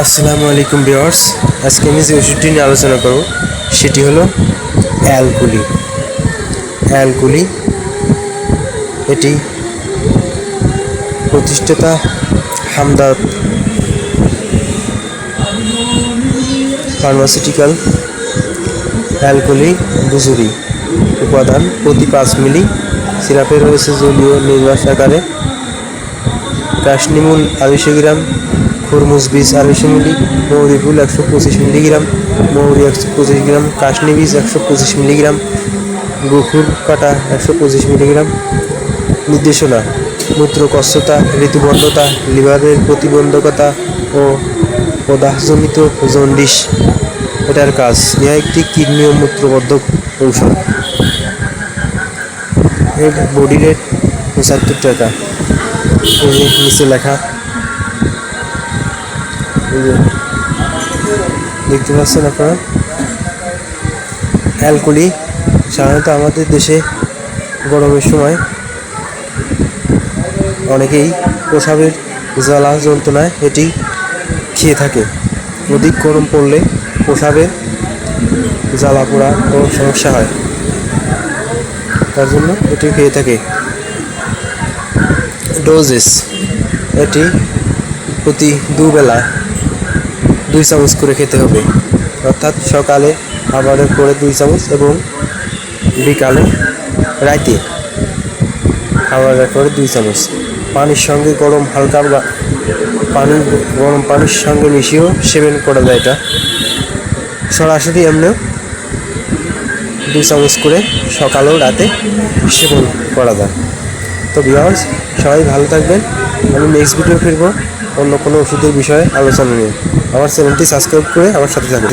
আসসালামু আলাইকুম ভিউয়ার্স। আজকে আমি যে ওষুধটি নিয়ে আলোচনা করব সেটি হলো অ্যালকুলি। অ্যালকুলি এটি প্রতিষ্ঠাতা হামদর্দ ফার্মাসিউটিক্যাল। অ্যালকুলি বুজুরি উপাদান প্রতি 5 মিলি সিরাপে রয়েছে জলীয় নির্বাস আকারে। কাশনিমুল 250 গ্রাম, খরমুজ বীজ 250 মিলি, মৌরি ফুল 125 মিলিগ্রাম, মৌরি 125 গ্রাম, কাশনি বীজ 125 মিলিগ্রাম, গফুর কাটা 125 মিলিগ্রাম। নির্দেশনা: মূত্রকষ্টতা, ঋতুবন্ধতা, লিভারের প্রতিবন্ধকতা ও প্রদাহজনিত জন্ডিস। এটার কাজ: ইহা একটি কিডনি ও মূত্রবর্ধক ঔষধ। এর বডি রেট 75 টাকা। এই যে নিচে লেখা, দেখতে পাচ্ছেন আপনারা। অ্যালকুলি সাধারণত আমাদের দেশে গরমের সময় অনেকেই প্রস্রাবের জ্বালা যন্ত্রণায় এটি খেয়ে থাকে। অধিক গরম পড়লে প্রস্রাবের জ্বালা পোড়া ও সমস্যা হয়, তার জন্য এটি খেয়ে থাকে। ডোজেস: এটি প্রতি দুবেলা 2 চামচ করে খেতে হবে, অর্থাৎ সকালে খাবারের পরে 2 চামচ এবং বিকালে রাতে খাবারের পরে 2 চামচ। পানির সঙ্গে গরম পানির সঙ্গে মিশিয়েও সেবন করা যায়। এটা সরাসরি এমনিও 2 চামচ করে সকাল ও রাতে সেবন করা যায়। তো ভিউয়ার্স, সবাই ভালো থাকবেন। আমি নেক্সট ভিডিও ফিরবো অন্য কোনো ওষুধের বিষয়ে আলোচনা নিয়ে। আমার চ্যানেলটি সাবস্ক্রাইব করে আমার সাথে থাকবেন।